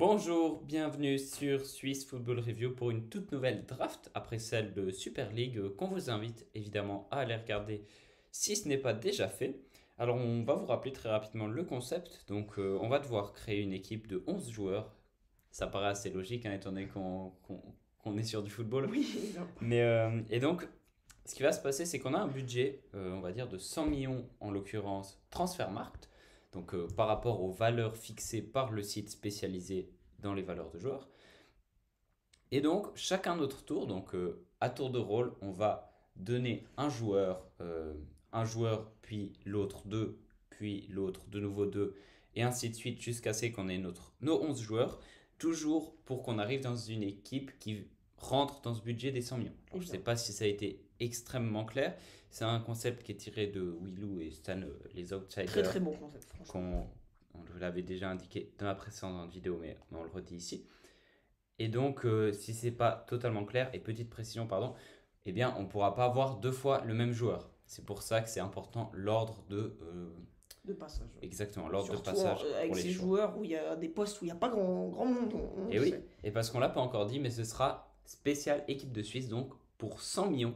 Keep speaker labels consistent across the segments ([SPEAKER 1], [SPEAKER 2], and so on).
[SPEAKER 1] Bonjour, bienvenue sur Swiss Football Review pour une toute nouvelle draft après celle de Super League qu'on vous invite évidemment à aller regarder si ce n'est pas déjà fait. Alors on va vous rappeler très rapidement le concept. Donc on va devoir créer une équipe de 11 joueurs. Ça paraît assez logique étant donné qu'on est sur du football.
[SPEAKER 2] Oui, non.
[SPEAKER 1] Et donc ce qui va se passer c'est qu'on a un budget, on va dire de 100 millions en l'occurrence Transfermarkt. Donc par rapport aux valeurs fixées par le site spécialisé dans les valeurs de joueurs. Et donc chacun notre tour, donc à tour de rôle, on va donner un joueur puis l'autre deux, puis l'autre de nouveau deux, et ainsi de suite jusqu'à ce qu'on ait nos 11 joueurs, toujours pour qu'on arrive dans une équipe qui rentre dans ce budget des 100 millions. Alors, je ne sais pas si ça a été extrêmement clair, c'est un concept qui est tiré de Willou et Stan, les
[SPEAKER 2] Très
[SPEAKER 1] Outsiders,
[SPEAKER 2] très bon concept, franchement.
[SPEAKER 1] on vous l'avait déjà indiqué dans la précédente vidéo, mais on le redit ici. Et donc, si c'est pas totalement clair, et petite précision, pardon, eh bien, on ne pourra pas avoir deux fois le même joueur. C'est pour ça que c'est important l'ordre de...
[SPEAKER 2] De passage.
[SPEAKER 1] exactement, l'ordre de
[SPEAKER 2] Surtout
[SPEAKER 1] passage
[SPEAKER 2] avec
[SPEAKER 1] pour les
[SPEAKER 2] ces
[SPEAKER 1] choix.
[SPEAKER 2] joueurs où il y a des postes où il n'y a pas grand monde. On
[SPEAKER 1] Et
[SPEAKER 2] le
[SPEAKER 1] oui,
[SPEAKER 2] sait.
[SPEAKER 1] et parce qu'on l'a pas encore dit, mais ce sera spécial équipe de Suisse, donc pour 100 millions,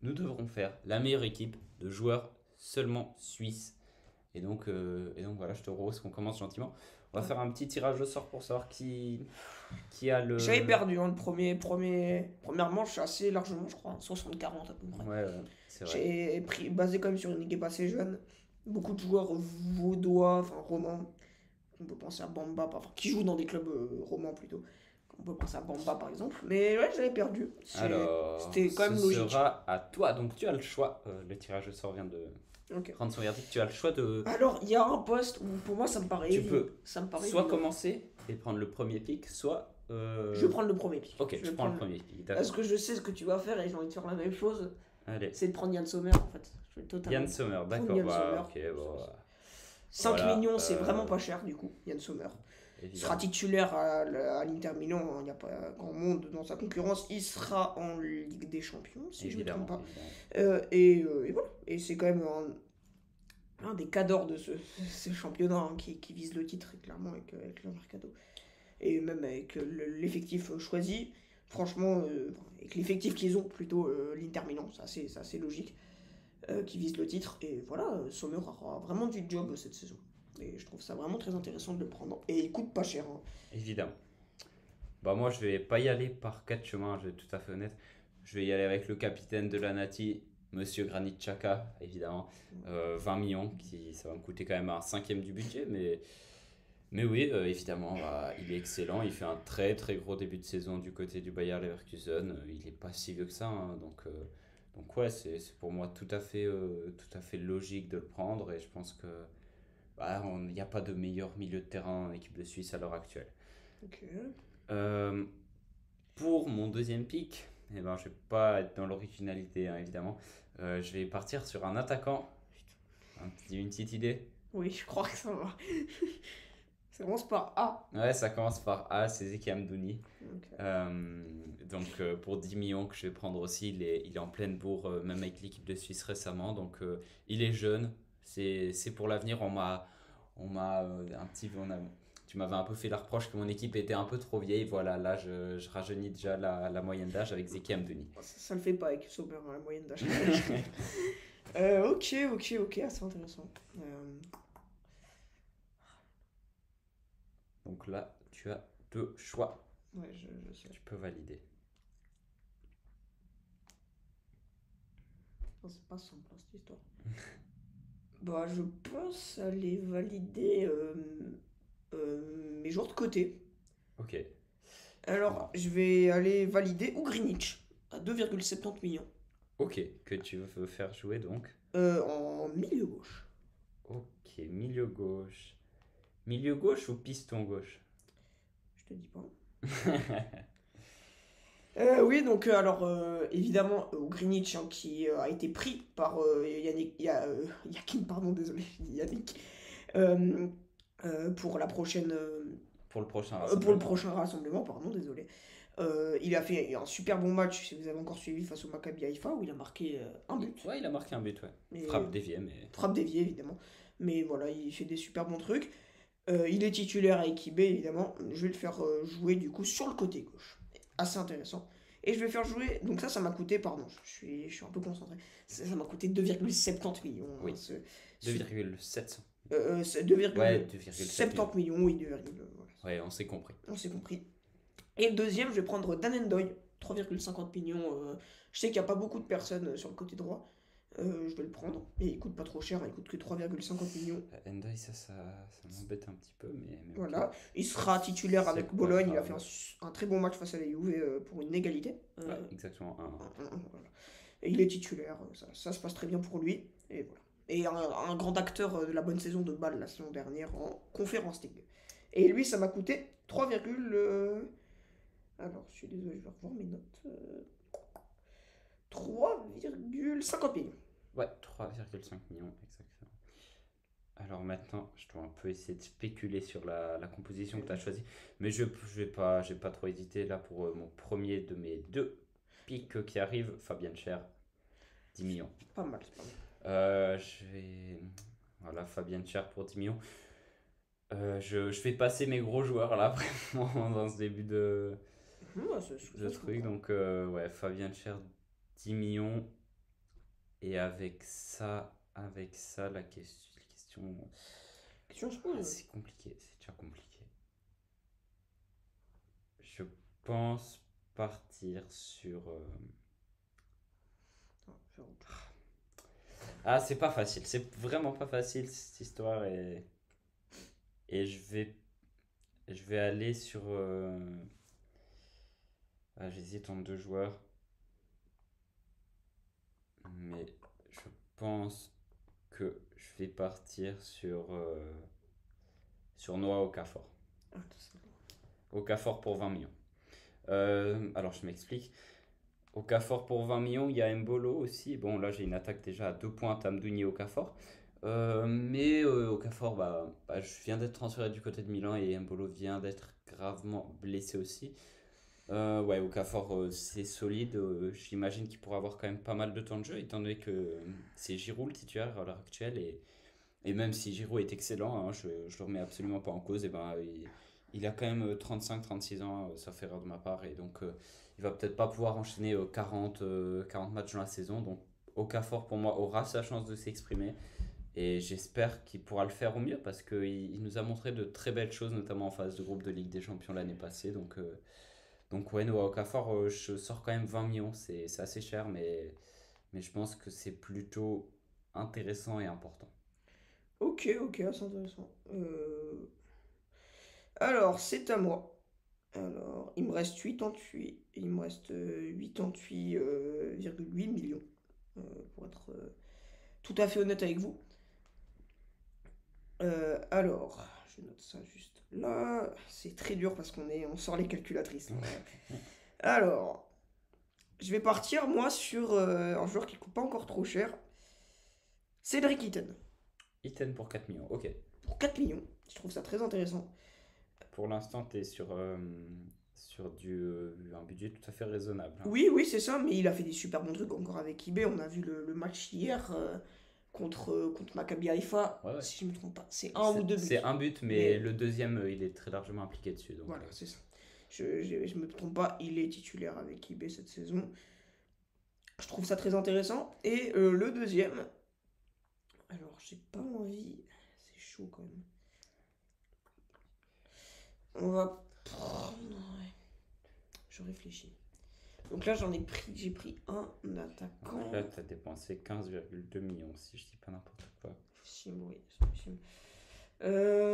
[SPEAKER 1] nous devrons faire la meilleure équipe de joueurs seulement suisses. Et donc voilà, je te propose qu'on commence gentiment. On va
[SPEAKER 2] Ouais.
[SPEAKER 1] faire un petit tirage au sort pour savoir qui a
[SPEAKER 2] J'avais
[SPEAKER 1] le...
[SPEAKER 2] perdu le première manche assez largement, je crois, 60-40 à peu près.
[SPEAKER 1] Ouais, ouais, c'est vrai.
[SPEAKER 2] J'ai pris, basé quand même sur une équipe assez jeune, beaucoup de joueurs vaudois, enfin romans. On peut penser à Bamba, enfin, qui jouent dans des clubs romans plutôt. On peut penser à Bamba par exemple. Mais ouais, j'avais perdu.
[SPEAKER 1] Alors,
[SPEAKER 2] C'était quand
[SPEAKER 1] ce
[SPEAKER 2] même logique.
[SPEAKER 1] sera à toi. Donc, tu as le choix. Le tirage au sort vient de
[SPEAKER 2] Ok.
[SPEAKER 1] prendre son verdict. Tu as le choix de.
[SPEAKER 2] Alors, il y a un poste où pour moi ça me paraît
[SPEAKER 1] Tu
[SPEAKER 2] évident.
[SPEAKER 1] peux
[SPEAKER 2] Ça me paraît
[SPEAKER 1] soit
[SPEAKER 2] évident.
[SPEAKER 1] commencer et prendre le premier pick, soit.
[SPEAKER 2] Je vais prendre le premier pick.
[SPEAKER 1] Ok,
[SPEAKER 2] Je
[SPEAKER 1] tu
[SPEAKER 2] vais
[SPEAKER 1] prends le
[SPEAKER 2] prendre...
[SPEAKER 1] premier pick.
[SPEAKER 2] Parce
[SPEAKER 1] D'accord.
[SPEAKER 2] que je sais ce que tu vas faire et j'ai envie de faire la même chose.
[SPEAKER 1] Allez.
[SPEAKER 2] C'est de prendre Yann Sommer en fait. Je vais totalement
[SPEAKER 1] Yann Sommer,
[SPEAKER 2] prendre
[SPEAKER 1] d'accord.
[SPEAKER 2] Yann
[SPEAKER 1] Bah,
[SPEAKER 2] Sommer.
[SPEAKER 1] ok, bon.
[SPEAKER 2] 5
[SPEAKER 1] Voilà.
[SPEAKER 2] millions, c'est vraiment pas cher du coup, Yann Sommer. Il sera
[SPEAKER 1] Évidemment.
[SPEAKER 2] titulaire à l'Inter Milan, hein. Il n'y a pas grand monde dans sa concurrence. Il sera en Ligue des Champions, si je ne me trompe
[SPEAKER 1] Évidemment.
[SPEAKER 2] pas.
[SPEAKER 1] Évidemment.
[SPEAKER 2] Et voilà. Et c'est quand même un des cadors de ce championnat hein, qui vise le titre, clairement, avec le mercato. Et même avec l'effectif choisi, franchement, avec l'effectif qu'ils ont, plutôt l'Inter Milan, c'est assez logique, qui vise le titre. Et voilà, Sommer aura vraiment du job cette saison. Et je trouve ça vraiment très intéressant de le prendre. Et il coûte pas cher, hein.
[SPEAKER 1] Évidemment. Bah, moi, je vais pas y aller par quatre chemins, je vais être tout à fait honnête. Je vais y aller avec le capitaine de la Nati, Monsieur Granit Xhaka, évidemment. 20 millions, ça va me coûter quand même un cinquième du budget, mais oui, évidemment, bah, il est excellent. Il fait un très très gros début de saison du côté du Bayer Leverkusen. Il n'est pas si vieux que ça, hein, donc ouais, c'est pour moi tout à fait logique de le prendre. Et je pense que bah, il n'y a pas de meilleur milieu de terrain en équipe de Suisse à l'heure actuelle.
[SPEAKER 2] Ok.
[SPEAKER 1] Euh, pour mon deuxième pick, eh ben, je vais pas être dans l'originalité, hein, évidemment. Je vais partir sur un attaquant. Une petite idée?
[SPEAKER 2] Oui, je crois que ça va. Ça commence par A.
[SPEAKER 1] Ouais, ça commence par A, c'est Zeki Amdouni.
[SPEAKER 2] Ok.
[SPEAKER 1] Donc pour 10 millions que je vais prendre aussi, il est en pleine bourre, même avec l'équipe de Suisse récemment. Donc il est jeune, c'est pour l'avenir. On m'a un petit peu, tu m'avais un peu fait la reproche que mon équipe était un peu trop vieille. Voilà, là je rajeunis déjà la moyenne d'âge avec Zeki Amdouni.
[SPEAKER 2] Ça le fait pas avec Sommer, hein, la moyenne d'âge. Ok, assez intéressant.
[SPEAKER 1] Donc là, tu as deux choix.
[SPEAKER 2] Ouais, je sais.
[SPEAKER 1] Tu peux valider.
[SPEAKER 2] Non, c'est pas simple hein, cette histoire. Bah, je pense aller valider mes joueurs de côté.
[SPEAKER 1] Ok.
[SPEAKER 2] Alors,
[SPEAKER 1] Bon.
[SPEAKER 2] je vais aller valider Greenwich à 2,70 millions
[SPEAKER 1] Ok, que tu veux faire jouer donc.
[SPEAKER 2] en milieu gauche.
[SPEAKER 1] Ok, milieu gauche. Milieu gauche ou piston gauche?
[SPEAKER 2] Je te dis pas. Oui, donc alors évidemment Greenwich hein, qui a été pris par Yakin, pardon, désolé, j'ai dit Yannick, euh, pour la prochaine,
[SPEAKER 1] Pour le prochain
[SPEAKER 2] pour le
[SPEAKER 1] rassemblement.
[SPEAKER 2] prochain rassemblement, pardon, désolé. Il a fait un super bon match, si vous avez encore suivi, face au Maccabi Haïfa, où il a marqué un but.
[SPEAKER 1] Ouais, il a marqué un but, ouais.
[SPEAKER 2] Et,
[SPEAKER 1] Frappe déviée, mais.
[SPEAKER 2] frappe déviée, évidemment. Mais voilà, il fait des super bons trucs. Il est titulaire à équipe B, évidemment. Je vais le faire jouer du coup sur le côté gauche. Assez intéressant. Et je vais faire jouer. Donc ça m'a coûté, pardon, je suis un peu concentré. Ça m'a coûté 2,70 millions.
[SPEAKER 1] Oui.
[SPEAKER 2] Hein,
[SPEAKER 1] 2,700.
[SPEAKER 2] C'est
[SPEAKER 1] Ouais,
[SPEAKER 2] 2,70
[SPEAKER 1] 2,7
[SPEAKER 2] millions, oui, voilà.
[SPEAKER 1] Ouais, on s'est compris.
[SPEAKER 2] On s'est compris. Et le deuxième, je vais prendre Dan Ndoye, 3,50 millions. Je sais qu'il n'y a pas beaucoup de personnes sur le côté droit. Je vais le prendre. Et il coûte pas trop cher, il coûte que 3,50 millions.
[SPEAKER 1] Endoy, ça m'embête un petit peu, mais ok.
[SPEAKER 2] Voilà. Il sera titulaire
[SPEAKER 1] C'est
[SPEAKER 2] avec
[SPEAKER 1] pas
[SPEAKER 2] Bologne. Il a
[SPEAKER 1] grave.
[SPEAKER 2] fait un très bon match face à la Juve pour une égalité.
[SPEAKER 1] Ouais, exactement.
[SPEAKER 2] Voilà. Et il est titulaire. Ça se passe très bien pour lui. Et voilà. Et un grand acteur de la bonne saison de Bâle la saison dernière en Conférence League. Et lui, ça m'a coûté 3, alors, je suis désolé, je vais revoir mes notes. 3,50 millions.
[SPEAKER 1] Ouais, 3,5 millions, exactement. Alors maintenant, je dois un peu essayer de spéculer sur la composition que tu as choisie. Mais je j'ai pas trop hésité là pour mon premier de mes deux pics qui arrivent. Fabien Cher, 10 millions.
[SPEAKER 2] Pas mal, c'est pas mal.
[SPEAKER 1] Je vais. Voilà, Fabien Cher pour 10 millions. Je vais passer mes gros joueurs là, vraiment, dans ce début
[SPEAKER 2] Ouais,
[SPEAKER 1] de
[SPEAKER 2] je
[SPEAKER 1] truc.
[SPEAKER 2] comprends.
[SPEAKER 1] Donc, ouais, Fabien Cher, 10 millions. Et avec ça la question,
[SPEAKER 2] Question se pose.
[SPEAKER 1] c'est compliqué, c'est déjà compliqué. Je pense partir sur.
[SPEAKER 2] Attends, je vais rentrer.
[SPEAKER 1] Ah, c'est pas facile, c'est vraiment pas facile cette histoire et je vais aller sur. Ah, j'hésite entre deux joueurs, mais je pense que je vais partir sur Noah Okafor.
[SPEAKER 2] Ah, tout ça.
[SPEAKER 1] Okafor pour 20 millions. Alors je m'explique. Okafor pour 20 millions, il y a Mbolo aussi. Bon, là j'ai une attaque déjà à 2 points, Tamdouni et Okafor. Mais Okafor, je viens d'être transféré du côté de Milan et Mbolo vient d'être gravement blessé aussi. Ouais, Okafor, c'est solide. J'imagine qu'il pourra avoir quand même pas mal de temps de jeu, étant donné que c'est Giroud le titulaire à l'heure actuelle. Et même si Giroud est excellent, hein, je le remets absolument pas en cause, et ben, il a quand même 35-36 ans, sauf erreur de ma part, et donc il va peut-être pas pouvoir enchaîner 40 matchs dans la saison. Donc Okafor, pour moi, aura sa chance de s'exprimer. Et j'espère qu'il pourra le faire au mieux parce qu'il nous a montré de très belles choses, notamment en phase de groupe de Ligue des Champions l'année passée. Donc ouais, Noah Okafor, je sors quand même 20 millions. C'est assez cher, mais je pense que c'est plutôt intéressant et important.
[SPEAKER 2] Ok, ok, c'est intéressant. Alors, c'est à moi. Alors, il me reste 88. Il me reste 88,8 millions. euh, pour être tout à fait honnête avec vous. Alors, je note ça juste là. C'est très dur parce on sort les calculatrices, là. Alors, je vais partir moi sur un joueur qui coûte pas encore trop cher. Cédric Itten.
[SPEAKER 1] Iten pour 4 millions, ok.
[SPEAKER 2] Pour 4 millions. Je trouve ça très intéressant.
[SPEAKER 1] Pour l'instant, tu es sur un budget tout à fait raisonnable, hein.
[SPEAKER 2] Oui, oui, c'est ça, mais il a fait des super bons trucs encore avec eBay. On a vu le match hier contre Maccabi Haïfa,
[SPEAKER 1] Ouais, ouais.
[SPEAKER 2] si je me trompe pas. C'est un ou deux buts.
[SPEAKER 1] C'est un but, mais
[SPEAKER 2] Mais
[SPEAKER 1] le deuxième, il est très largement impliqué dessus. Donc,
[SPEAKER 2] voilà, c'est ça. Je me trompe pas, il est titulaire avec eBay cette saison. Je trouve ça très intéressant. Et le deuxième, alors j'ai pas envie, c'est chaud quand même. On va prendre. Ouais, je réfléchis. Donc là j'ai pris un attaquant.
[SPEAKER 1] là, tu as dépensé 15,2 millions, si je dis pas n'importe quoi.
[SPEAKER 2] Oui, non,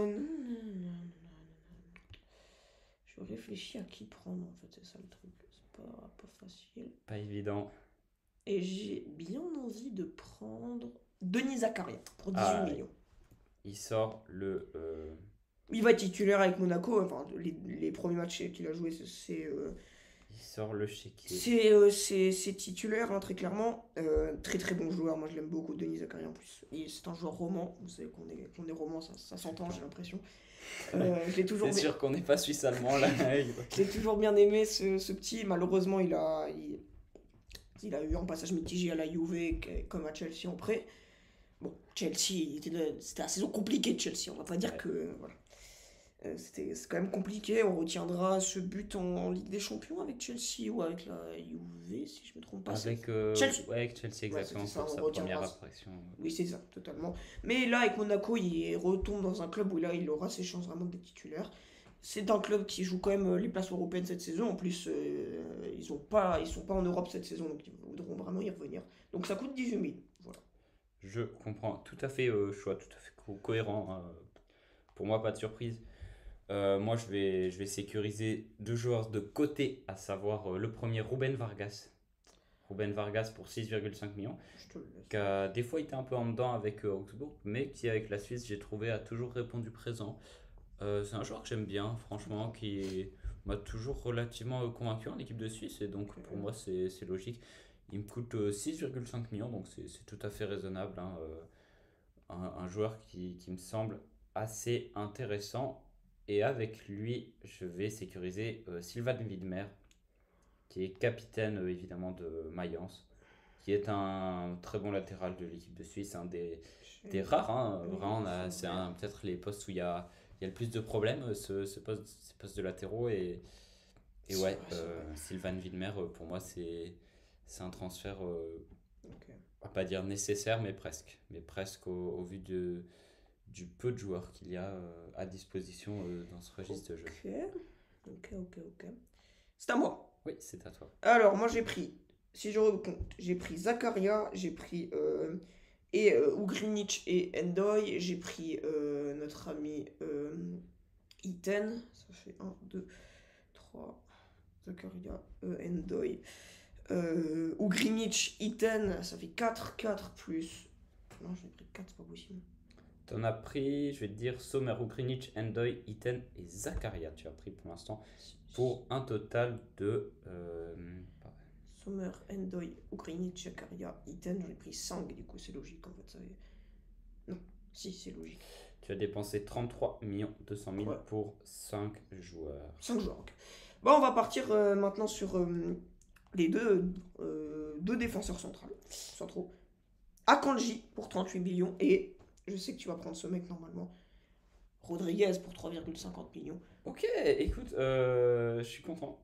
[SPEAKER 2] non, non. Je réfléchis à qui prendre en fait, c'est ça le truc. C'est pas facile.
[SPEAKER 1] Pas évident.
[SPEAKER 2] Et j'ai bien envie de prendre Denis Zakaria pour 18
[SPEAKER 1] Ah,
[SPEAKER 2] millions.
[SPEAKER 1] il sort
[SPEAKER 2] Il va être titulaire avec Monaco. Enfin, les premiers matchs qu'il a joué,
[SPEAKER 1] il sort le chéquier.
[SPEAKER 2] c'est titulaire, hein, très clairement. Très très bon joueur. Moi, je l'aime beaucoup, Denis Zakaria en plus. C'est un joueur roman. Vous savez qu'on est roman, ça s'entend, j'ai l'impression. Je l'ai toujours
[SPEAKER 1] C'est
[SPEAKER 2] bien,
[SPEAKER 1] sûr qu'on n'est pas suisse-allemand là.
[SPEAKER 2] je l'ai toujours bien aimé, ce petit. Malheureusement, il a eu un passage mitigé à la Juve comme à Chelsea en prêt. Bon, Chelsea, c'était la saison compliquée de Chelsea. On va pas dire
[SPEAKER 1] Ouais.
[SPEAKER 2] que. Voilà. C'est quand même compliqué. On retiendra ce but en Ligue des Champions avec Chelsea ou avec la Juve, si je me trompe pas.
[SPEAKER 1] Avec,
[SPEAKER 2] Chelsea.
[SPEAKER 1] ouais, avec Chelsea
[SPEAKER 2] Ouais,
[SPEAKER 1] exactement
[SPEAKER 2] c'était ça,
[SPEAKER 1] pour
[SPEAKER 2] on
[SPEAKER 1] sa première
[SPEAKER 2] retiendra.
[SPEAKER 1] apparition.
[SPEAKER 2] Oui, c'est ça, totalement. Mais là, avec Monaco, il retombe dans un club où là, il aura ses chances vraiment d'être titulaire. C'est un club qui joue quand même les places européennes cette saison. En plus, ils sont pas en Europe cette saison, donc ils voudront vraiment y revenir. Donc ça coûte 18 000. Voilà.
[SPEAKER 1] Je comprends tout à fait, choix tout à fait cohérent, hein. Pour moi, pas de surprise. Moi, je vais sécuriser deux joueurs de côté, à savoir le premier, Ruben Vargas. Ruben Vargas pour 6,5 millions,
[SPEAKER 2] Je te le laisse.
[SPEAKER 1] qui a des fois été un peu en dedans avec Augsbourg, mais qui avec la Suisse, j'ai trouvé, a toujours répondu présent. C'est un joueur que j'aime bien, franchement, m'a toujours relativement convaincu en équipe de Suisse, et donc pour moi, c'est logique. Il me coûte 6,5 millions, donc c'est tout à fait raisonnable, hein. Un joueur qui me semble assez intéressant. Et avec lui, je vais sécuriser Sylvain Widmer, qui est capitaine évidemment de Mayence, qui est un très bon latéral de l'équipe de Suisse, un des rares, hein.
[SPEAKER 2] Oui,
[SPEAKER 1] Vraiment,
[SPEAKER 2] c'est
[SPEAKER 1] c'est
[SPEAKER 2] vrai.
[SPEAKER 1] peut-être les postes où il y a le plus de problèmes, ces postes de latéraux. Et
[SPEAKER 2] C'est
[SPEAKER 1] ouais,
[SPEAKER 2] vrai, c'est vrai.
[SPEAKER 1] Sylvain Widmer, pour moi, c'est un transfert,
[SPEAKER 2] Ok.
[SPEAKER 1] on va pas dire nécessaire, mais presque. Mais presque au vu du peu de joueurs qu'il y a à disposition dans ce registre de jeu.
[SPEAKER 2] Ok. Ok. C'est à moi.
[SPEAKER 1] Oui, c'est à toi.
[SPEAKER 2] Alors, moi j'ai pris, si je recompte, j'ai pris Zakaria, j'ai pris Ugrinic et Endoy, j'ai pris notre ami Iten, ça fait un 2 3 Zakaria, Endoy, Ugrinic, Iten, ça fait 4 plus. Non, j'en ai pris 4 c'est pas possible.
[SPEAKER 1] T'en as pris, je vais te dire, Sommer, Ukrinic, Endoy, Iten et Zakaria. Tu as pris pour l'instant pour un total de.
[SPEAKER 2] Sommer, Endoy, Ugrinic, Zakaria, Iten, j'en ai pris 5 du coup, c'est logique en fait. Non, si, c'est logique.
[SPEAKER 1] Tu as dépensé 33 200 000
[SPEAKER 2] Ouais.
[SPEAKER 1] pour 5 joueurs.
[SPEAKER 2] 5 joueurs, ok. Bon, on va partir maintenant sur les deux défenseurs centraux. Akanji pour 38 millions. Et je sais que tu vas prendre ce mec normalement. Rodriguez pour 3,50 millions.
[SPEAKER 1] Ok, écoute, je suis content.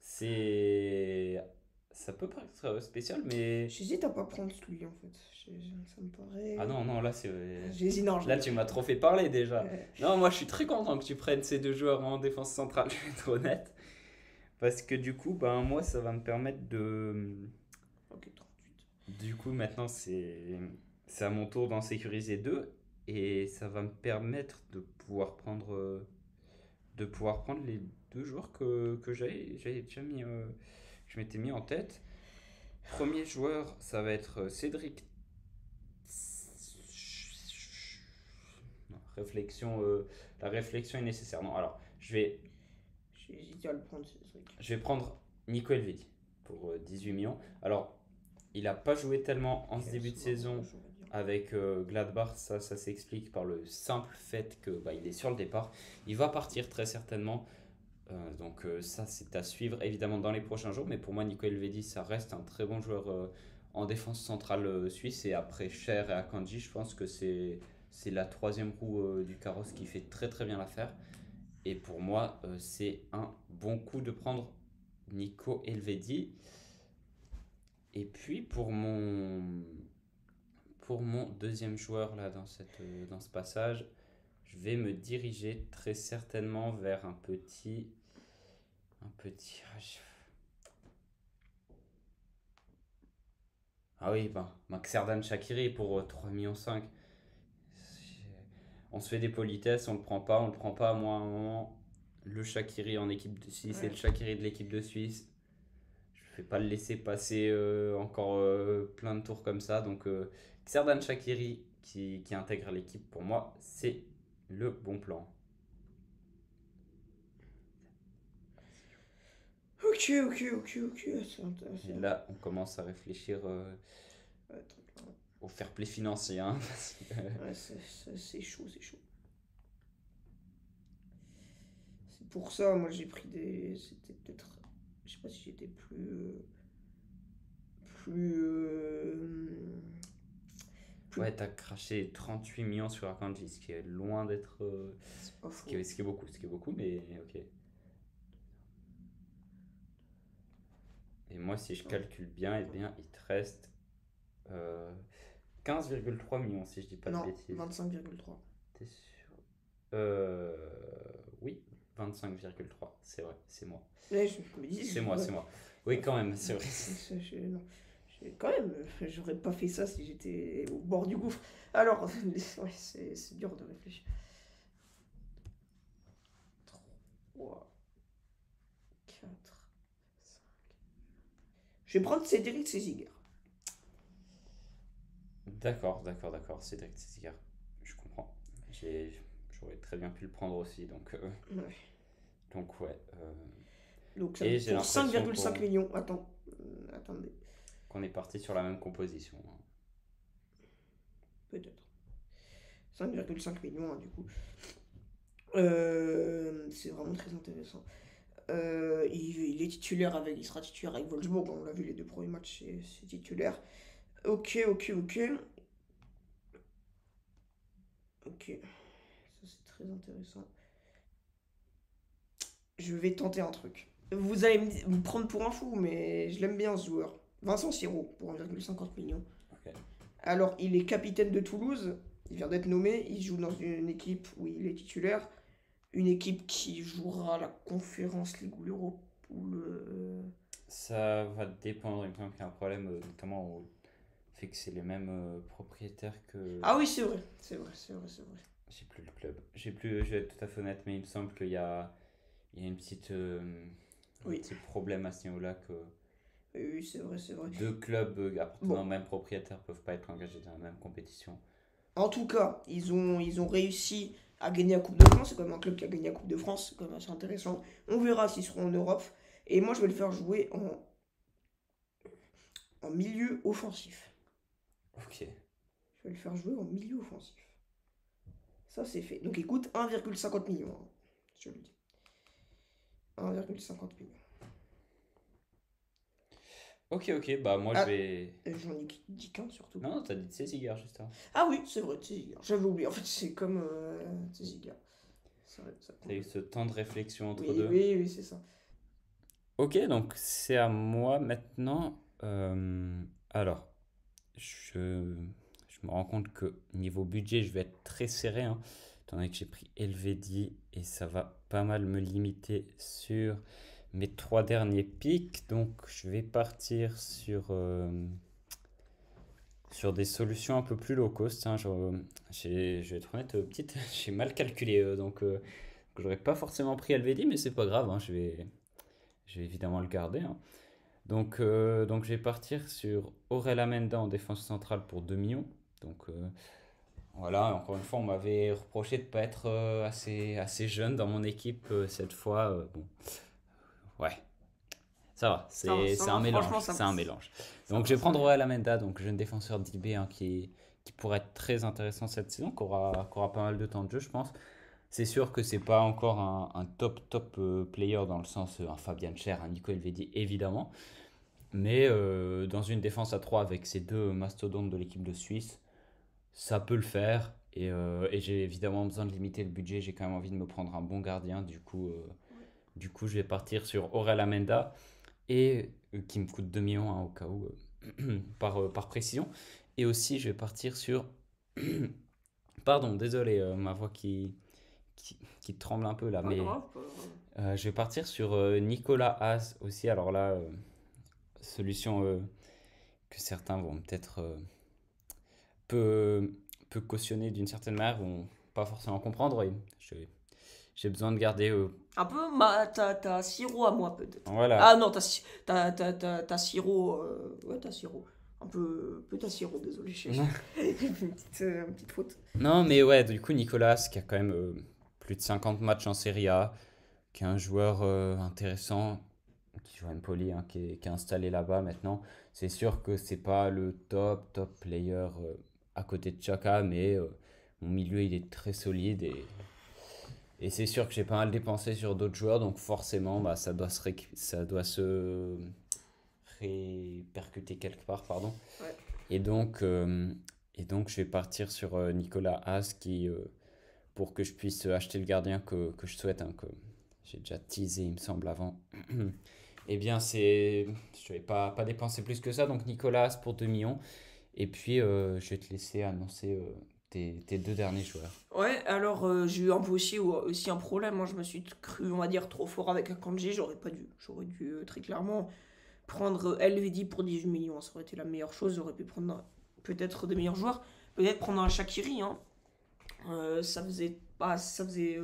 [SPEAKER 1] C'est. Ça peut paraître spécial, mais.
[SPEAKER 2] J'hésite à pas prendre celui en fait. Ça me paraît.
[SPEAKER 1] Ah non, non, là c'est.
[SPEAKER 2] J'hésite, non,
[SPEAKER 1] Là tu m'as trop fait parler déjà.
[SPEAKER 2] euh,
[SPEAKER 1] Non, moi je suis très content que tu prennes ces deux joueurs en défense centrale, je vais être honnête. Parce que du coup, ben, moi ça va me permettre de.
[SPEAKER 2] Ok, 38.
[SPEAKER 1] Du coup, maintenant c'est à mon tour d'en sécuriser deux. Et ça va me permettre de pouvoir prendre les deux joueurs que j'avais déjà mis, que je m'étais mis en tête. Premier joueur, ça va être Cédric. Non, la réflexion est nécessaire. Non, alors,
[SPEAKER 2] J'ai hésité à le prendre, c'est vrai.
[SPEAKER 1] je vais prendre Nico Elvedi pour 18 millions. Alors, il n'a pas joué tellement en ce début de saison avec Gladbach. Ça s'explique par le simple fait que il est sur le départ. Il va partir très certainement. Donc ça, c'est à suivre évidemment dans les prochains jours. Mais pour moi, Nico Elvedi, ça reste un très bon joueur en défense centrale suisse. Et après Cher et Akanji, je pense que c'est la troisième roue du carrosse qui fait très très bien l'affaire. Et pour moi, c'est un bon coup de prendre Nico Elvedi. Et puis pour mon deuxième joueur là dans ce passage, je vais me diriger très certainement vers un petit. Ah oui, Xherdan Shaqiri pour 3,5 millions. On se fait des politesses, on le prend pas. Moi, à un moment, le Shaqiri en équipe de Suisse, c'est
[SPEAKER 2] Ouais.
[SPEAKER 1] le Shaqiri de l'équipe de Suisse. Je ne vais pas le laisser passer encore plein de tours comme ça. Donc, Xherdan Shaqiri qui intègre l'équipe, pour moi, c'est le bon plan.
[SPEAKER 2] Ok. C'est
[SPEAKER 1] Et
[SPEAKER 2] intéressant.
[SPEAKER 1] là, on commence à réfléchir
[SPEAKER 2] Ouais, attends, là.
[SPEAKER 1] au fair play financier, hein.
[SPEAKER 2] Ouais, c'est chaud, c'est chaud. C'est pour ça, moi j'ai pris des. C'était peut-être. Je sais pas si j'étais plus. plus.
[SPEAKER 1] Ouais, t'as craché 38 millions sur Akanji, ce qui est loin d'être.
[SPEAKER 2] C'est pas
[SPEAKER 1] Ce
[SPEAKER 2] faux.
[SPEAKER 1] qui est, ce qui est beaucoup, ce qui est beaucoup, mais ok. Et moi, si je calcule bien, eh bien, il te reste euh, 15,3 millions, si je dis pas de
[SPEAKER 2] Non,
[SPEAKER 1] bêtises.
[SPEAKER 2] 25,3.
[SPEAKER 1] T'es sûr? Oui, 25,3, c'est vrai, c'est moi.
[SPEAKER 2] Ouais, je me dis,
[SPEAKER 1] C'est moi,
[SPEAKER 2] ouais.
[SPEAKER 1] c'est moi. Oui, quand même, c'est vrai.
[SPEAKER 2] Non. Quand même, j'aurais pas fait ça si j'étais au bord du gouffre. Alors, ouais, c'est dur de réfléchir. 3, 4, 5. Je vais prendre Cédric Céziger.
[SPEAKER 1] D'accord, d'accord, d'accord, c'est Cédric César. Je comprends. J'aurais très bien pu le prendre aussi,
[SPEAKER 2] Ouais.
[SPEAKER 1] donc ouais.
[SPEAKER 2] Donc,
[SPEAKER 1] Et j'ai
[SPEAKER 2] pour
[SPEAKER 1] l'impression
[SPEAKER 2] 5,5 millions. Attendez,
[SPEAKER 1] qu'on est parti sur la même composition, hein.
[SPEAKER 2] peut-être. 5,5 millions, hein, du coup. C'est vraiment très intéressant. Il sera titulaire avec Wolfsburg. On l'a vu les 2 premiers matchs, c'est titulaire. Ok. Ok. Ça, c'est très intéressant. Je vais tenter un truc. Vous allez me prendre pour un fou, mais je l'aime bien ce joueur. Vincent Siro, pour 1,50 millions.
[SPEAKER 1] Ok.
[SPEAKER 2] Alors, il est capitaine de Toulouse. Il vient d'être nommé. Il joue dans une équipe où il est titulaire. Une équipe qui jouera la Conférence League ou l'Europe. Ou le...
[SPEAKER 1] Ça va dépendre, il me semble qu'il y a un problème, notamment au fait que c'est les mêmes propriétaires que.
[SPEAKER 2] Ah oui, c'est vrai.
[SPEAKER 1] J'ai plus le club. Je vais être tout à fait honnête, mais il me semble il y a un
[SPEAKER 2] Oui,
[SPEAKER 1] petit problème à ce niveau-là que
[SPEAKER 2] oui, c'est vrai.
[SPEAKER 1] deux clubs appartenant au
[SPEAKER 2] Bon,
[SPEAKER 1] même propriétaire peuvent pas être engagés dans la même compétition.
[SPEAKER 2] en tout cas, ils ont réussi à gagner la Coupe de France. C'est quand même un club qui a gagné la Coupe de France. C'est quand même assez intéressant. On verra s'ils seront en Europe. Et moi, je vais le faire jouer en milieu offensif.
[SPEAKER 1] Ok.
[SPEAKER 2] Je vais le faire jouer en milieu offensif. Ça, c'est fait. Donc, il coûte 1,50 millions, hein, je le dis. 1,50 millions.
[SPEAKER 1] Ok, bah moi je
[SPEAKER 2] Ah,
[SPEAKER 1] vais.
[SPEAKER 2] j'en ai dit qu'un surtout.
[SPEAKER 1] Non, t'as dit Césigar juste avant.
[SPEAKER 2] Ah oui, c'est vrai, Tsiziga. J'avais oublié. En fait, c'est comme Tsiziga. Ça
[SPEAKER 1] T'as eu ce temps de réflexion entre
[SPEAKER 2] Oui,
[SPEAKER 1] deux.
[SPEAKER 2] oui, c'est ça.
[SPEAKER 1] Ok, donc c'est à moi maintenant. Alors, je, je me rends compte que niveau budget, je vais être très serré, hein, étant donné que j'ai pris Elvedi et ça va pas mal me limiter sur mes 3 derniers pics. Donc, je vais partir sur des solutions un peu plus low cost, hein. Je vais être honnête, j'ai mal calculé, que j'aurais pas forcément pris Elvedi, mais c'est pas grave, hein, je vais évidemment le garder, hein. Donc je vais partir sur Aurel Amenda en défense centrale pour 2 millions. Donc voilà, encore une fois, on m'avait reproché de ne pas être assez jeune dans mon équipe cette fois. Bon, ouais, ça va, c'est un
[SPEAKER 2] Franchement,
[SPEAKER 1] mélange.
[SPEAKER 2] ça
[SPEAKER 1] C'est
[SPEAKER 2] va.
[SPEAKER 1] un mélange.
[SPEAKER 2] Ça
[SPEAKER 1] Donc
[SPEAKER 2] va,
[SPEAKER 1] je vais
[SPEAKER 2] ça
[SPEAKER 1] prendre
[SPEAKER 2] va.
[SPEAKER 1] Aurel Amenda, donc jeune défenseur d'IB, hein, qui pourrait être très intéressant cette saison, qui aura pas mal de temps de jeu, je pense. C'est sûr que c'est pas encore un top player dans le sens un Fabian Cher, un Nico Elvedi évidemment, mais dans une défense à 3 avec ces deux mastodontes de l'équipe de Suisse, ça peut le faire. Et j'ai évidemment besoin de limiter le budget. J'ai quand même envie de me prendre un bon gardien. Du coup je vais partir sur Aurel Amenda et qui me coûte 2 millions, hein, au cas où, par précision. Et aussi, je vais partir sur. Pardon, désolé, ma voix qui tremble un peu là,
[SPEAKER 2] Pas
[SPEAKER 1] mais
[SPEAKER 2] grave, pas grave.
[SPEAKER 1] je vais partir sur Nicolas Haas aussi. Alors là, solution que certains vont peut-être peu, peu cautionner d'une certaine manière, vont pas forcément comprendre. Et j'ai besoin de garder.
[SPEAKER 2] Un peu, t'as Siro à moi, peut-être.
[SPEAKER 1] Voilà.
[SPEAKER 2] Ah non, t'as Siro. Ouais, t'as Siro. Un peu t'as Siro, désolé. Une petite faute.
[SPEAKER 1] Non, mais ouais, du coup, Nicolas, qui a quand même plus de 50 matchs en Serie A, qui est un joueur intéressant, qui joue à Empoli, hein, qui est installé là-bas maintenant. C'est sûr que c'est pas le top player à côté de Chaka, mais mon milieu il est très solide et c'est sûr que j'ai pas mal dépensé sur d'autres joueurs, donc forcément bah, ça doit se répercuter quelque part, pardon.
[SPEAKER 2] Ouais.
[SPEAKER 1] Et donc, euh, Et donc, je vais partir sur Nicolas Haas pour que je puisse acheter le gardien que je souhaite, hein, que j'ai déjà teasé, il me semble, avant. Eh bien, je vais pas dépenser plus que ça. Donc, Nicolas Haas pour 2 millions. Et puis, je vais te laisser annoncer tes deux derniers joueurs.
[SPEAKER 2] Ouais, alors j'ai eu un peu aussi un problème. Hein. Je me suis cru, on va dire, trop fort avec Akanji. J'aurais pas dû. J'aurais dû très clairement prendre LVD pour 18 millions. Ça aurait été la meilleure chose. J'aurais pu prendre peut-être des meilleurs joueurs. Peut-être prendre un Shaqiri. Hein. Ça faisait pas. Ça faisait.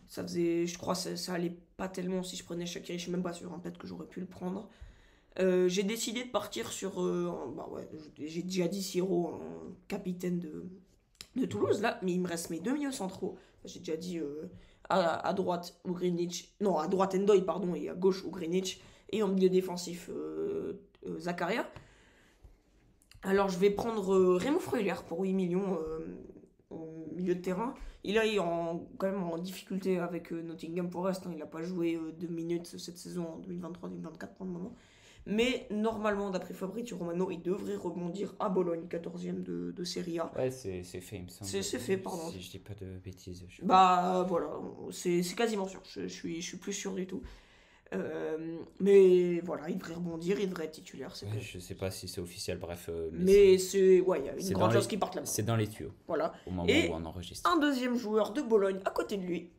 [SPEAKER 2] Je crois que ça allait pas tellement si je prenais Shaqiri. Je suis même pas sûr. Hein. Peut-être que j'aurais pu le prendre. J'ai décidé de partir sur. Bah ouais, j'ai déjà dit Siro, un capitaine de Toulouse, là, mais il me reste mes deux milieux centraux. J'ai déjà dit à droite Ugrinic, non, à droite Endoy, pardon, et à gauche Ugrinic, et en milieu défensif Zakaria. Alors je vais prendre Remo Freuler pour 8 millions au milieu de terrain. Il est quand même en difficulté avec Nottingham Forest. Hein. Il n'a pas joué 2 minutes cette saison en 2023-2024 pour le moment. Mais normalement, d'après Fabrizio Romano, il devrait rebondir à Bologne, 14e de Serie A.
[SPEAKER 1] Ouais, c'est fait, il me semble.
[SPEAKER 2] C'est fait, pardon.
[SPEAKER 1] Si je dis pas de bêtises.
[SPEAKER 2] Bah voilà, c'est quasiment sûr. Je suis plus sûr du tout. Mais voilà, il devrait rebondir, il devrait être titulaire.
[SPEAKER 1] Ouais, je sais pas si c'est officiel, bref.
[SPEAKER 2] Mais c'est. Ouais, il y a une
[SPEAKER 1] c'est
[SPEAKER 2] grande chose qui part là-bas.
[SPEAKER 1] C'est dans les tuyaux.
[SPEAKER 2] Voilà.
[SPEAKER 1] Au moment
[SPEAKER 2] Et
[SPEAKER 1] où on enregistre.
[SPEAKER 2] un deuxième joueur de Bologne à côté de lui,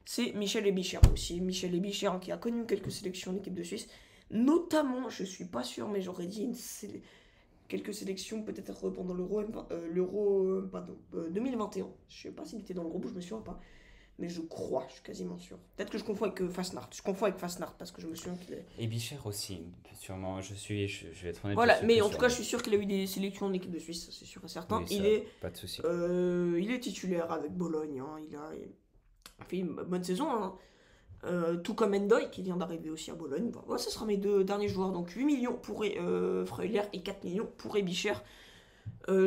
[SPEAKER 2] c'est Michel Ebicher aussi. Michel Ebicher qui a connu quelques sélections d'équipe de Suisse. Notamment, je suis pas sûr, mais j'aurais dit quelques sélections peut-être pendant l'Euro 2021. Je sais pas s'il était dans le groupe, je me souviens pas. Mais je suis quasiment sûr. Peut-être que je confonds avec Fasnart. Je confonds avec Fasnart parce que je me souviens qu'il est.
[SPEAKER 1] Et Bicher aussi, sûrement. Je vais être honnête.
[SPEAKER 2] Voilà, mais en tout cas, je suis sûr qu'il a eu des sélections en équipe de Suisse, c'est sûr et certain.
[SPEAKER 1] Oui, pas de souci.
[SPEAKER 2] Il est titulaire avec Bologne. Hein. Il a fait une bonne saison. Hein. Tout comme Endoy qui vient d'arriver aussi à Bologne. Voilà, ce sera mes deux derniers joueurs. Donc 8 millions pour Freuler et 4 millions pour Ebicher.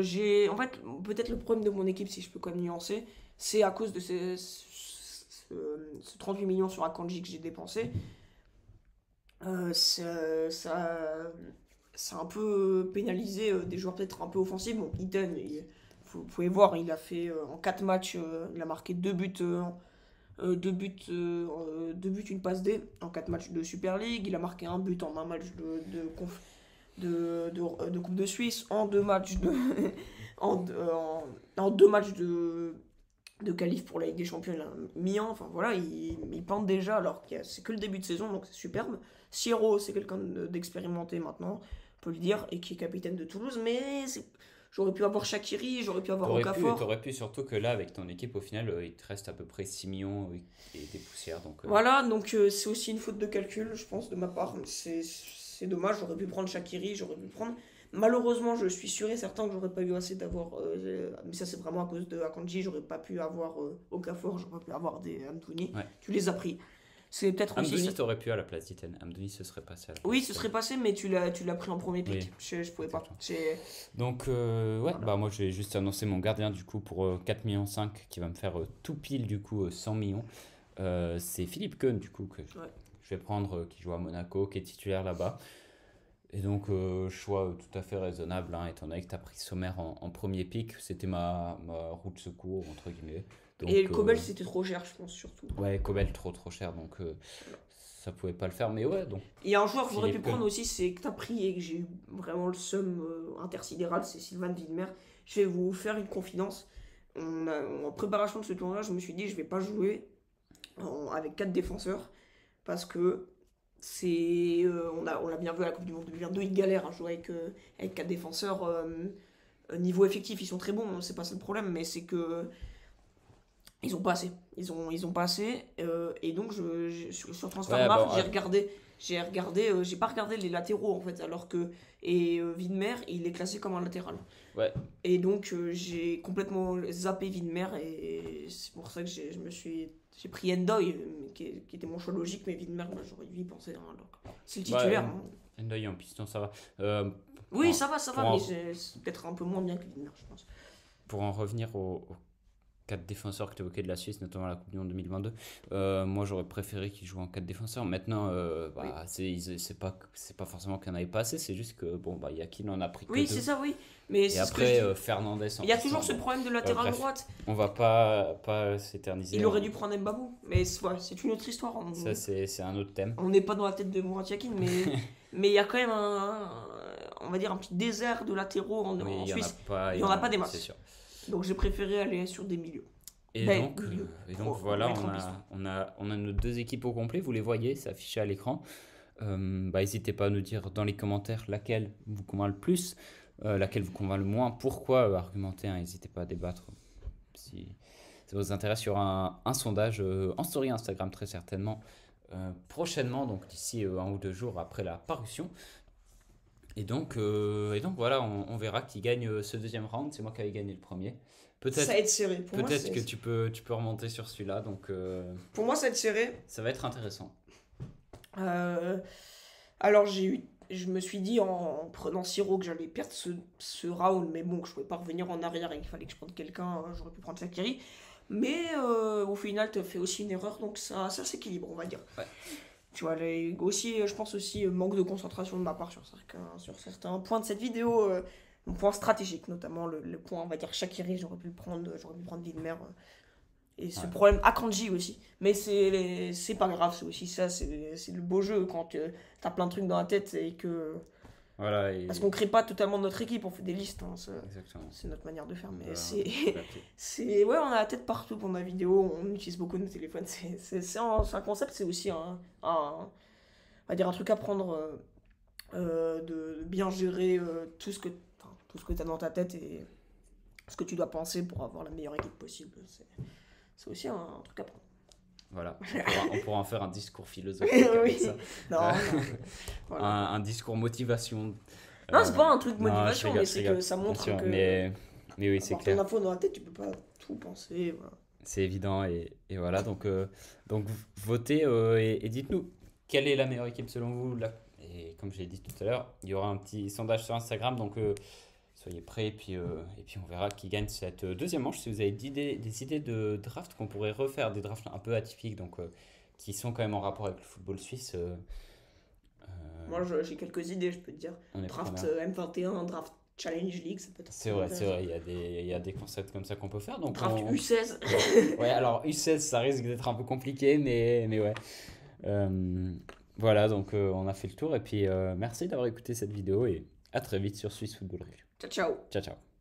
[SPEAKER 2] J'ai en fait peut-être le problème de mon équipe, si je peux quand même nuancer, c'est à cause de ce 38 millions sur Akanji que j'ai dépensé. Ça a un peu pénalisé des joueurs peut-être un peu offensifs. Bon, Iten, vous pouvez voir, il a fait en 4 matchs, il a marqué 2 buts. 2 buts, une passe D en 4 matchs de Super League. Il a marqué un but en un match de Coupe de Suisse, en 2 matchs en 2 matchs de qualif pour la Ligue des Champions. Il a mis un, enfin voilà, il pente déjà alors que c'est que le début de saison, donc c'est superbe. Siro, c'est quelqu'un d'expérimenté maintenant, on peut le dire, et qui est capitaine de Toulouse, mais j'aurais pu avoir Shaqiri, j'aurais pu avoir Okafor.
[SPEAKER 1] T'aurais pu, surtout que là, avec ton équipe, au final, il te reste à peu près 6 millions et des poussières. Donc,
[SPEAKER 2] Voilà, donc c'est aussi une faute de calcul, je pense, de ma part. C'est dommage, j'aurais pu prendre Shaqiri, j'aurais pu le prendre. Malheureusement, je suis sûr et certain que j'aurais pas eu assez d'avoir. Mais ça, c'est vraiment à cause de Akanji, j'aurais pas pu avoir Okafor, j'aurais pas pu avoir des Amdouni.
[SPEAKER 1] Ouais.
[SPEAKER 2] Tu les as pris. C'est peut-être aussi.
[SPEAKER 1] Amdouni, t'aurais pu à la place d'Iten. Amdouni, ce serait passé à la place.
[SPEAKER 2] Oui, ce serait passé, mais tu l'as pris en premier pick. Oui. Je pouvais pas.
[SPEAKER 1] Donc, voilà. Bah, moi, je vais juste annoncer mon gardien du coup pour 4,5 millions qui va me faire tout pile du coup 100 millions. C'est Philippe Keun du coup que je vais prendre, qui joue à Monaco, qui est titulaire là-bas. Et donc, choix tout à fait raisonnable, hein, étant donné que tu as pris Sommer en premier pick. C'était ma roue de secours, entre guillemets. Donc,
[SPEAKER 2] et le Kobel, c'était trop cher, je pense, surtout.
[SPEAKER 1] Ouais, Kobel, trop cher, donc ça pouvait pas le faire. Mais ouais, donc.
[SPEAKER 2] Il y a un joueur que j'aurais pu prendre aussi, c'est que tu as pris et que j'ai eu vraiment le seum intersidéral, c'est Sylvain Widmer. Je vais vous faire une confidence. En préparation de ce tournoi, je me suis dit, je vais pas jouer avec 4 défenseurs parce que. On l'a bien vu à la Coupe du Monde 2022, ils galèrent à jouer avec 4 défenseurs. Niveau effectif, ils sont très bons, c'est pas ça le problème, mais c'est que ils ont pas assez. Ils ont pas assez. Et donc, sur Transfermarkt, j'ai pas regardé les latéraux en fait, alors que. Et Widmer, il est classé comme un latéral.
[SPEAKER 1] Ouais.
[SPEAKER 2] Et donc, j'ai complètement zappé Widmer, et c'est pour ça que j'ai pris Endoy, qui était mon choix logique, mais Widmer, j'aurais dû y penser. Hein, c'est le titulaire.
[SPEAKER 1] Endoy en piston, ça va.
[SPEAKER 2] Oui, ça va, mais c'est peut-être un peu moins bien que Widmer, je pense.
[SPEAKER 1] Pour en revenir au 4 défenseurs que tu évoquais de la Suisse, notamment la Coupe du Monde 2022. Moi, j'aurais préféré qu'ils jouent en 4 défenseurs. Maintenant,
[SPEAKER 2] Oui,
[SPEAKER 1] c'est pas forcément qu'il n'y en avait pas assez, c'est juste que bon, bah, Yakin en a pris que
[SPEAKER 2] oui, c'est
[SPEAKER 1] 2.
[SPEAKER 2] ça, oui. Mais
[SPEAKER 1] Et
[SPEAKER 2] c'est ce que je dis.
[SPEAKER 1] après, Fernandez en
[SPEAKER 2] Il y a
[SPEAKER 1] piston.
[SPEAKER 2] toujours ce
[SPEAKER 1] Bon,
[SPEAKER 2] problème de latéral
[SPEAKER 1] bref,
[SPEAKER 2] droite.
[SPEAKER 1] on va pas s'éterniser.
[SPEAKER 2] Il aurait dû prendre Mbabou. Mais c'est une autre histoire.
[SPEAKER 1] Ça, c'est un autre thème.
[SPEAKER 2] On n'est pas dans la tête de Murat Yakin, mais il y a quand même on va dire un petit désert de latéraux en,
[SPEAKER 1] Oui,
[SPEAKER 2] en
[SPEAKER 1] il y en a
[SPEAKER 2] Suisse.
[SPEAKER 1] pas
[SPEAKER 2] Il n'y en a pas des
[SPEAKER 1] c'est
[SPEAKER 2] masses.
[SPEAKER 1] sûr.
[SPEAKER 2] Donc j'ai préféré aller sur des milieux.
[SPEAKER 1] Et
[SPEAKER 2] Ben,
[SPEAKER 1] donc,
[SPEAKER 2] milieu.
[SPEAKER 1] voilà,
[SPEAKER 2] Mettre en piston.
[SPEAKER 1] on a nos 2 équipes au complet, vous les voyez, c'est affiché à l'écran. Bah, n'hésitez pas à nous dire dans les commentaires laquelle vous convainc le plus, laquelle vous convainc le moins, pourquoi argumenter, hein, n'hésitez pas à débattre si ça vous intéresse. Il y aura un sondage en story Instagram très certainement prochainement, donc d'ici 1 ou 2 jours après la parution. Et donc voilà, on verra qui gagne ce deuxième round. C'est moi qui avais gagné le premier.
[SPEAKER 2] Ça va être serré. Pour moi,
[SPEAKER 1] Peut-être que tu peux remonter sur celui-là, donc
[SPEAKER 2] pour moi, ça va être serré.
[SPEAKER 1] ça va être intéressant.
[SPEAKER 2] Euh, Alors je me suis dit en prenant Siro que j'allais perdre ce round, mais bon, que je pouvais pas revenir en arrière et qu'il fallait que je prenne quelqu'un, j'aurais pu prendre Sakiri. Mais au final, tu fais aussi une erreur, donc ça s'équilibre, on va dire.
[SPEAKER 1] Ouais.
[SPEAKER 2] Tu vois, aussi, je pense aussi manque de concentration de ma part sur certains points de cette vidéo, un point stratégique, notamment le point, on va dire, Shaqiri, j'aurais pu prendre Widmer. Et ce
[SPEAKER 1] Ouais.
[SPEAKER 2] problème Akanji aussi. Mais c'est pas grave, c'est aussi ça, c'est le beau jeu quand t'as plein de trucs dans la tête et que.
[SPEAKER 1] Voilà, et
[SPEAKER 2] Parce qu'on crée pas totalement notre équipe, on fait des listes, hein,
[SPEAKER 1] exactement.
[SPEAKER 2] c'est notre manière de faire. Mais
[SPEAKER 1] Voilà,
[SPEAKER 2] ouais, on a la tête partout pour la vidéo, on utilise beaucoup nos téléphones. C'est un concept, c'est aussi on va dire un truc à prendre, de bien gérer tout ce que t'as dans ta tête et ce que tu dois penser pour avoir la meilleure équipe possible. C'est aussi un truc à prendre.
[SPEAKER 1] Voilà, on pourra en faire un discours philosophique
[SPEAKER 2] Oui.
[SPEAKER 1] avec ça.
[SPEAKER 2] Non, non, voilà.
[SPEAKER 1] Un discours motivation.
[SPEAKER 2] Non, c'est pas un truc
[SPEAKER 1] non,
[SPEAKER 2] motivation,
[SPEAKER 1] je rigole,
[SPEAKER 2] mais
[SPEAKER 1] je
[SPEAKER 2] c'est
[SPEAKER 1] rigole,
[SPEAKER 2] que ça
[SPEAKER 1] bien
[SPEAKER 2] montre
[SPEAKER 1] sûr,
[SPEAKER 2] que
[SPEAKER 1] mais oui, c'est
[SPEAKER 2] avoir plein
[SPEAKER 1] clair.
[SPEAKER 2] d'infos dans la tête, tu peux pas tout penser. Voilà.
[SPEAKER 1] C'est évident et voilà, donc votez et dites-nous quelle est la meilleure équipe selon vous. Et comme je l'ai dit tout à l'heure, il y aura un petit sondage sur Instagram, donc soyez prêts et puis on verra qui gagne cette deuxième manche. Si vous avez des idées de draft qu'on pourrait refaire, des drafts un peu atypiques, donc qui sont quand même en rapport avec le football suisse,
[SPEAKER 2] Moi, j'ai quelques idées, je peux te dire.
[SPEAKER 1] on est
[SPEAKER 2] Draft
[SPEAKER 1] preneur.
[SPEAKER 2] M21, draft Challenge League, ça peut être
[SPEAKER 1] C'est vrai, il y a des concepts comme ça qu'on peut faire. Donc
[SPEAKER 2] Draft U16.
[SPEAKER 1] Ouais, alors U16, ça risque d'être un peu compliqué, mais ouais. Voilà, donc on a fait le tour. Et puis merci d'avoir écouté cette vidéo et à très vite sur Swiss Football Review.
[SPEAKER 2] Ciao, ciao.
[SPEAKER 1] Ciao, ciao.